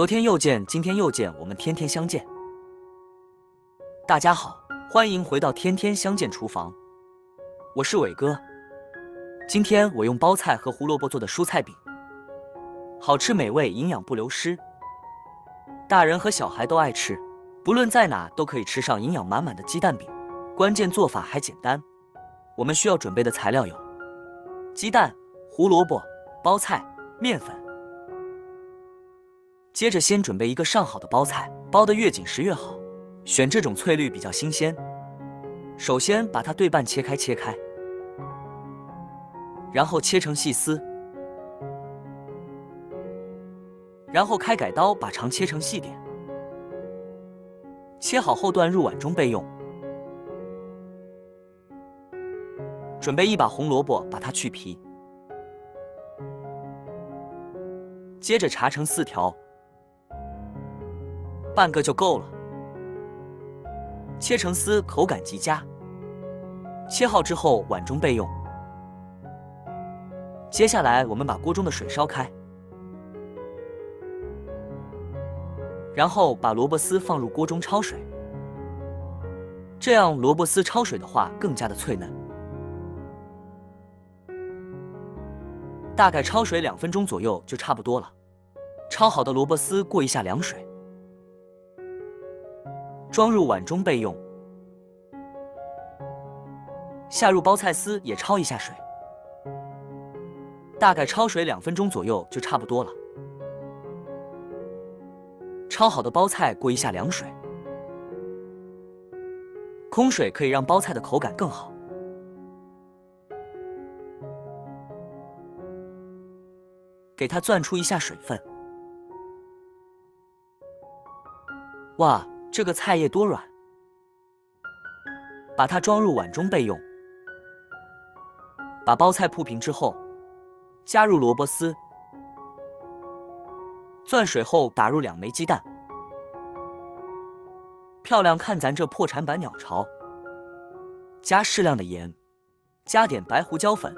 昨天又见，今天又见，我们天天相见。大家好，欢迎回到天天相见厨房，我是伟哥。今天我用包菜和胡萝卜做的蔬菜饼，好吃美味，营养不流失，大人和小孩都爱吃，不论在哪都可以吃上营养满满的鸡蛋饼。关键做法还简单，我们需要准备的材料有鸡蛋、胡萝卜、包菜、面粉。接着先准备一个上好的包菜，包得越紧实越好，选这种翠绿比较新鲜。首先把它对半切开，然后切成细丝，然后开改刀把肠切成细点，切好后段入碗中备用。准备一把红萝卜，把它去皮，接着查成4条，半个就够了。切成丝，口感极佳。切好之后碗中备用。接下来我们把锅中的水烧开，然后把萝卜丝放入锅中焯水，这样萝卜丝焯水的话更加的脆嫩。大概焯水2分钟左右就差不多了。焯好的萝卜丝过一下凉水，装入碗中备用。下入包菜丝也焯一下水，大概焯水2分钟左右就差不多了。焯好的包菜过一下凉水，空水可以让包菜的口感更好。给它攥出一下水分。哇，这个菜叶多软！把它装入碗中备用。把包菜铺平之后，加入萝卜丝，攥水后打入2枚鸡蛋。漂亮，看咱这破产版鸟巢。加适量的盐，加点白胡椒粉，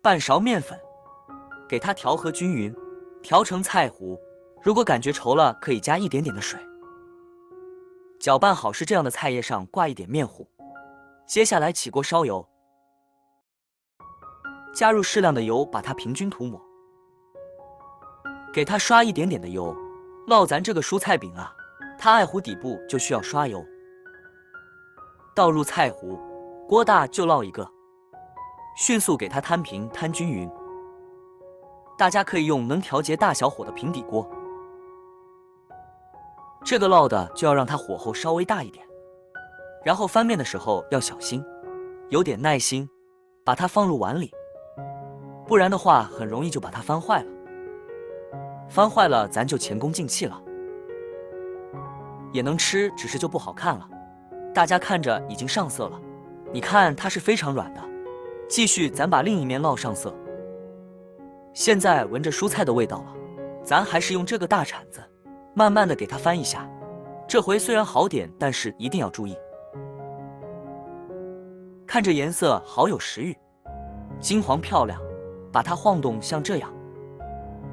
半勺面粉。给它调和均匀，调成菜糊。如果感觉稠了，可以加一点点的水。搅拌好是这样的菜叶上挂一点面糊。接下来起锅烧油，加入适量的油，把它平均涂抹。给它刷一点点的油。烙咱这个蔬菜饼啊，它爱糊底部就需要刷油。倒入菜糊，锅大就烙一个，迅速给它摊平摊均匀。大家可以用能调节大小火的平底锅。这个烙的就要让它火候稍微大一点，然后翻面的时候要小心，有点耐心，把它放入碗里，不然的话很容易就把它翻坏了。翻坏了咱就前功尽弃了。也能吃，只是就不好看了。大家看着已经上色了，你看它是非常软的。继续，咱把另一面烙上色。现在闻着蔬菜的味道了，咱还是用这个大铲子，慢慢的给它翻一下。这回虽然好点，但是一定要注意。看这颜色好有食欲，金黄漂亮，把它晃动像这样，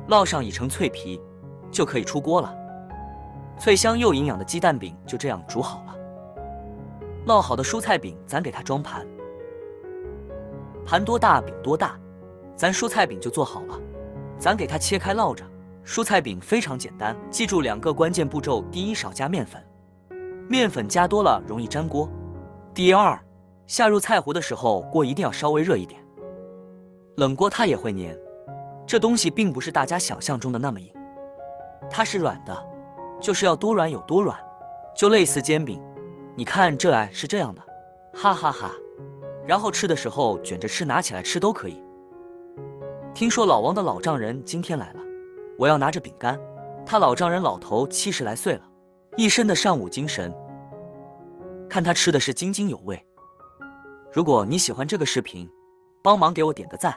烙上已成脆皮，就可以出锅了。脆香又营养的鸡蛋饼就这样煮好了。烙好的蔬菜饼，咱给它装盘，盘多大饼多大。咱蔬菜饼就做好了，咱给它切开烙着。蔬菜饼非常简单，记住2个关键步骤：第一，少加面粉，面粉加多了容易粘锅；第二，下入菜糊的时候锅一定要稍微热一点，冷锅它也会粘。这东西并不是大家想象中的那么硬，它是软的，就是要多软有多软，就类似煎饼。你看这爱是这样的，哈哈哈。然后吃的时候卷着吃，拿起来吃都可以。听说老王的老丈人今天来了，我要拿着饼干。他老丈人老头70来岁了，一身的上午精神，看他吃的是津津有味。如果你喜欢这个视频，帮忙给我点个赞，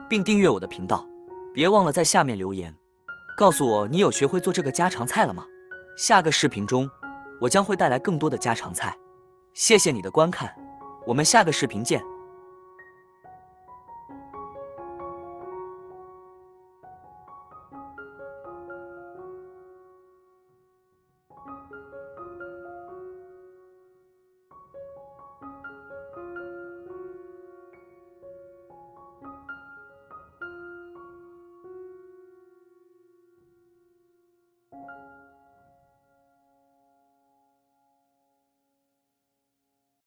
并订阅我的频道，别忘了在下面留言，告诉我你有学会做这个家常菜了吗？下个视频中，我将会带来更多的家常菜。谢谢你的观看，我们下个视频见。